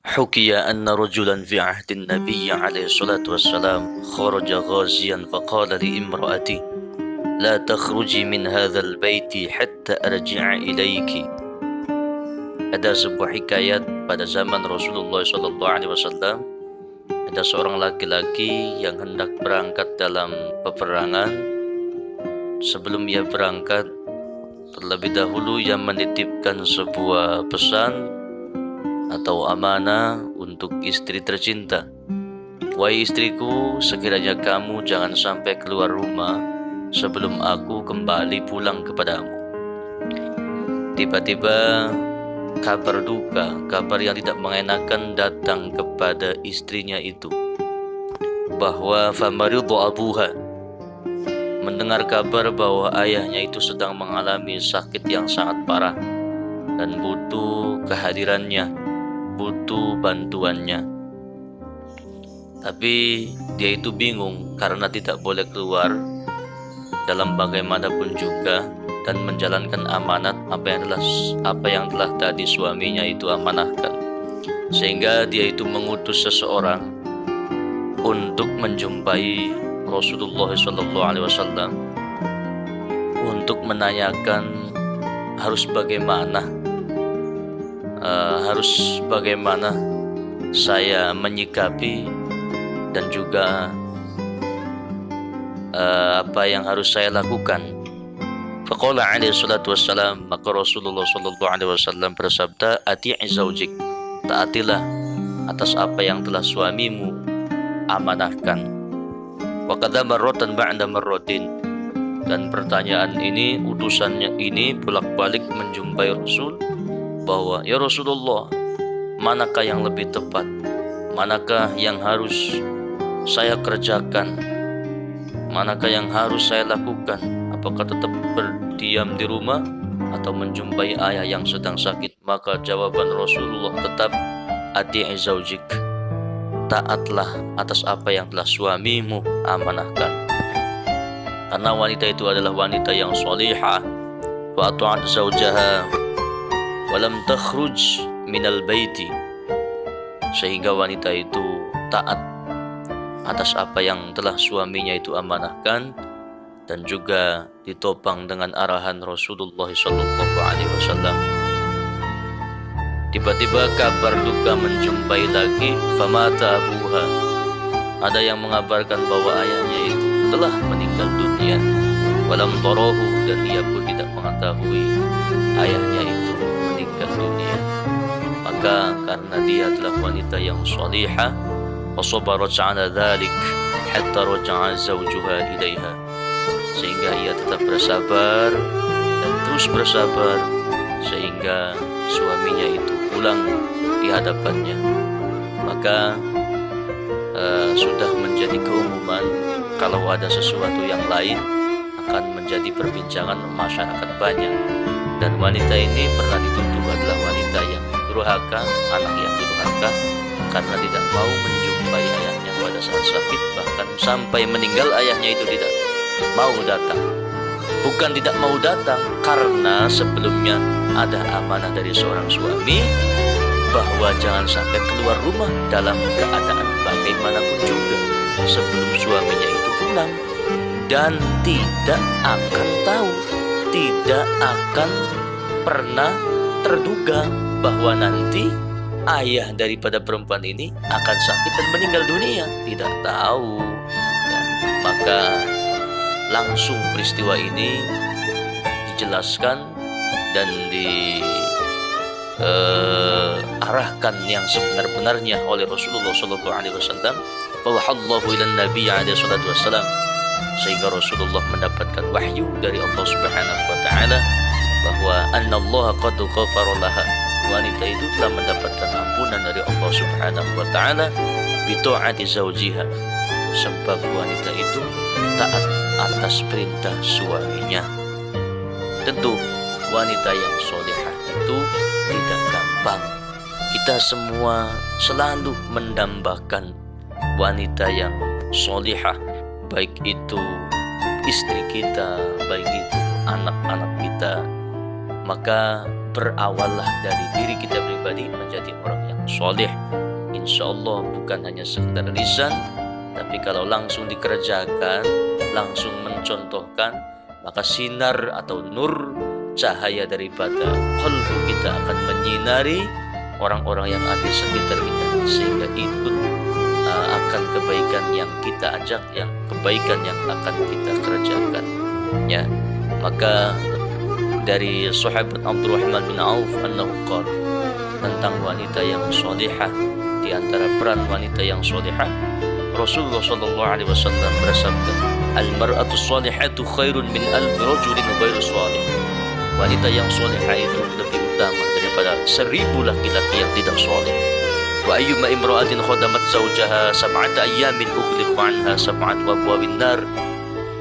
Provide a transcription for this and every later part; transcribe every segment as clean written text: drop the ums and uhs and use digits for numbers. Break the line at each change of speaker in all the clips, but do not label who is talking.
حكي أن رجلا في عهد النبي عليه الصلاة والسلام خرج غازيا فقال لامرأته: لا تخرجي من هذا البيت حتى أرجع إليك. Ada sebuah hikayat pada zaman Rasulullah SAW. Ada seorang laki-laki yang hendak berangkat dalam peperangan. Sebelum ia berangkat, terlebih dahulu ia menitipkan sebuah pesan atau amanah untuk istri tercinta. Wahai istriku, sekiranya kamu jangan sampai keluar rumah sebelum aku kembali pulang kepadamu. Tiba-tiba kabar duka, kabar yang tidak mengenakan datang kepada istrinya itu, bahwa famaridhu abuha, mendengar kabar bahwa ayahnya itu sedang mengalami sakit yang sangat parah dan butuh kehadirannya, butuh bantuannya. Tapi dia itu bingung karena tidak boleh keluar dalam bagaimanapun juga dan menjalankan amanat apa yang telah tadi suaminya itu amanahkan. Sehingga dia itu mengutus seseorang untuk menjumpai Rasulullah SAW untuk menanyakan harus bagaimana saya menyikapi dan juga apa yang harus saya lakukan. Faqala alaihi salatu wassalam, maka Rasulullah SAW bersabda, ati'i zaujik, taatilah atas apa yang telah suamimu amanahkan. Wa qadha marratan ba'da marratin, dan pertanyaan ini, utusannya ini bolak-balik menjumpai Rasul, bahwa ya Rasulullah, manakah yang lebih tepat, manakah yang harus saya kerjakan, manakah yang harus saya lakukan, apakah tetap berdiam di rumah atau menjumpai ayah yang sedang sakit? Maka jawaban Rasulullah tetap ati'i zaujik, taatlah atas apa yang telah suamimu amanahkan. Karena wanita itu adalah wanita yang salihah, wa ata'at zaujaha wa lam takhruj minal baiti, sehingga wanita itu taat atas apa yang telah suaminya itu amanahkan dan juga ditopang dengan arahan Rasulullah SAW. Tiba-tiba kabar duka menjumpai lagi, famata abuha, ada yang mengabarkan bahwa ayahnya itu telah meninggal dunia. Walam tarahu, dan dia pun tidak mengetahui ayahnya itu meninggal dunia. Maka karena dia adalah wanita yang salihah, fasabarat ala dzalik hatta raja'a zawjuha ilaiha, sehingga ia tetap bersabar dan terus bersabar sehingga suaminya itu pulang di hadapannya. Maka sudah menjadi keumuman kalau ada sesuatu yang lain akan menjadi perbincangan masyarakat banyak. Dan wanita ini pernah dituduh adalah wanita yang durhaka, anak yang durhaka, karena tidak mau menjumpai ayahnya pada saat sakit, bahkan sampai meninggal ayahnya itu tidak mau datang. Bukan tidak mau datang, karena sebelumnya ada amanah dari seorang suami bahwa jangan sampai keluar rumah dalam keadaan bagaimanapun juga sebelum suaminya itu pulang, dan tidak akan tahu, tidak akan pernah terduga bahwa nanti ayah daripada perempuan ini akan sakit dan meninggal dunia. Tidak tahu ya. Maka langsung peristiwa ini dijelaskan dan diarahkan yang sebenar-benarnya oleh Rasulullah SAW. Fawahallahu ilan Nabi alaihi salatu wassalam, sehingga Rasulullah mendapatkan wahyu dari Allah Subhanahu wa taala bahwa annallaha qad ghafara laha, wanita itu telah mendapatkan ampunan dari Allah Subhanahu wa taala bi ta'ati zaujiha, sebab wanita itu taat atas perintah suaminya. Tentu wanita yang solehah itu tidak gampang. Kita semua selalu mendambakan wanita yang solehah, baik itu istri kita, baik itu anak-anak kita. Maka berawallah dari diri kita pribadi menjadi orang yang soleh. Insya Allah bukan hanya sekedar lisan, tapi kalau langsung dikerjakan, langsung mencontohkan, maka sinar atau nur cahaya daripada qalbu kita akan menyinari orang-orang yang ada di sekitar kita, sehingga ikut akan kebaikan yang kita ajak, yang kebaikan yang akan kita kerjakan. Ya, maka dari sahabat Abdurrahman bin Auf annahu qala, tentang wanita yang solehah, di antara peran wanita yang solehah, Rasulullah sallallahu alaihi wasallam bersabda, "Al-mar'atu shalihatu khairun min alfi rajulin ghairu shalih." Wanita yang solehah itu lebih utama daripada 1000 laki-laki yang tidak soleh. Wa ayyuma imra'atin khadamat zawjaha sab'ata ayyamin ughliqa 'anha sab'atu abwabin nar.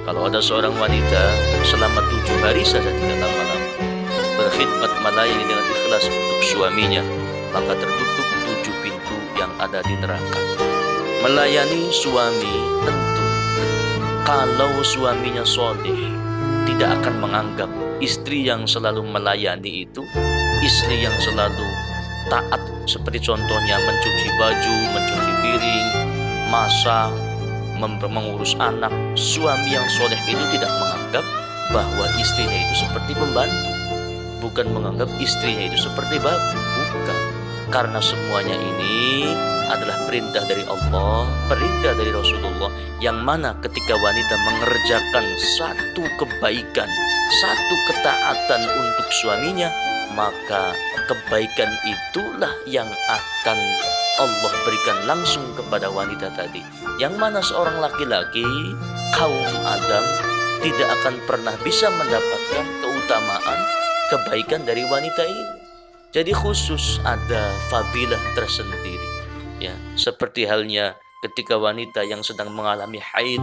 Kalau ada seorang wanita selama 7 hari saja, tidak lama-lama, berkhidmat melayani dengan ikhlas untuk suaminya, maka tertutup 7 pintu yang ada di neraka. Melayani suami, tentu kalau suaminya soleh, tidak akan menganggap istri yang selalu melayani itu istri yang selalu taat, seperti contohnya mencuci baju, mencuci piring, masak, mengurus anak. Suami yang soleh itu tidak menganggap bahwa istrinya itu seperti pembantu, bukan menganggap istrinya itu seperti babu, bukan. Karena semuanya ini adalah perintah dari Allah, perintah dari Rasulullah, yang mana ketika wanita mengerjakan satu kebaikan, satu ketaatan untuk suaminya, maka kebaikan itulah yang akan Allah berikan langsung kepada wanita tadi. Yang mana seorang laki-laki, kaum Adam, tidak akan pernah bisa mendapatkan keutamaan kebaikan dari wanita ini. Jadi khusus ada fadilah tersendiri, ya, seperti halnya ketika wanita yang sedang mengalami haid,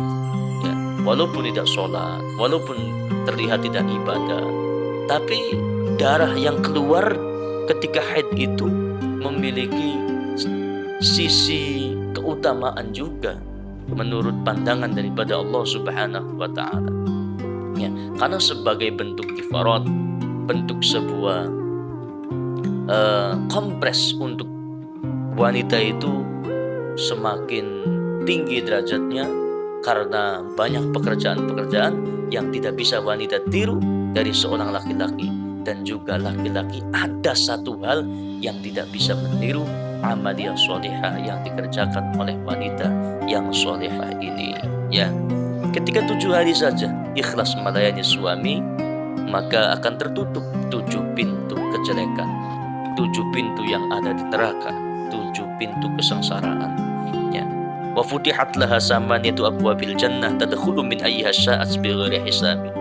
ya, walaupun tidak sholat, walaupun terlihat tidak ibadah, tapi darah yang keluar ketika haid itu memiliki sisi keutamaan juga menurut pandangan daripada Allah Subhanahu wa Ta'ala, ya, karena sebagai bentuk kifarat, bentuk sebuah kompres untuk wanita itu semakin tinggi derajatnya, karena banyak pekerjaan-pekerjaan yang tidak bisa wanita tiru dari seorang laki-laki, dan juga laki-laki ada satu hal yang tidak bisa meniru amaliyah solehah yang dikerjakan oleh wanita yang solehah ini, ya. Ketika 7 hari saja ikhlas melayani suami, maka akan tertutup 7 pintu kejelekan, 7 pintu yang ada di neraka, 7 pintu kesengsaraan, ya. Wa futihat laha samaniyatu abwabil jannah tadkhulu min ayyiha sya'at bighairi hisabin.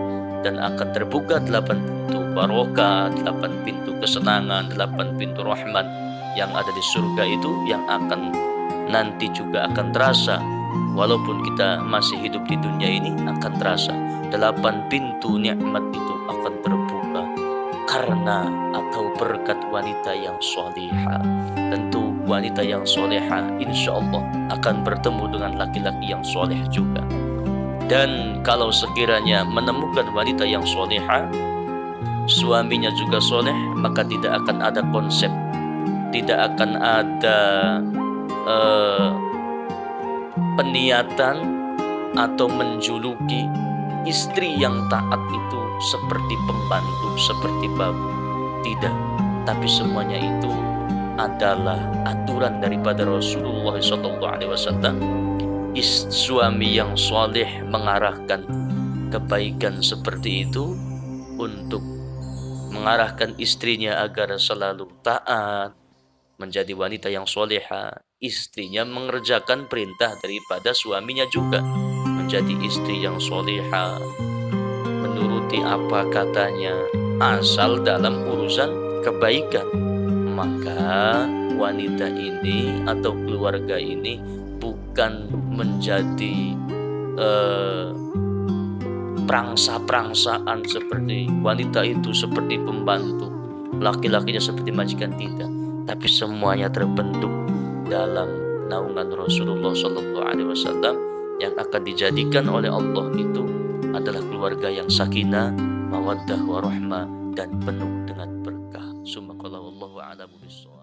Dan akan terbuka 8 pintu barokah, 8 pintu kesenangan, 8 pintu rahmat yang ada di surga itu, yang akan nanti juga akan terasa walaupun kita masih hidup di dunia ini, akan terasa 8 pintu nikmat itu akan terbuka karena atau berkat wanita yang solehah. Tentu wanita yang solehah insya Allah akan bertemu dengan laki-laki yang soleh juga. Dan kalau sekiranya menemukan wanita yang solehah, suaminya juga soleh, maka tidak akan ada konsep, tidak akan ada peniatan atau menjuluki istri yang taat itu seperti pembantu, seperti babu. Tidak, tapi semuanya itu adalah aturan daripada Rasulullah SAW. Suami yang soleh mengarahkan kebaikan seperti itu untuk mengarahkan istrinya agar selalu taat, menjadi wanita yang soleha. Istrinya mengerjakan perintah daripada suaminya juga, menjadi istri yang soleha, menuruti apa katanya, asal dalam urusan kebaikan. Maka wanita ini atau keluarga ini bukan menjadi prangsa-prangsaan seperti wanita itu seperti pembantu, laki-lakinya seperti majikan, tidak. Tapi semuanya terbentuk dalam naungan Rasulullah SAW, yang akan dijadikan oleh Allah itu adalah keluarga yang sakinah, mawaddah, warahmah, dan penuh dengan berkah. Subhanallah, wallahu a'lam bishawab.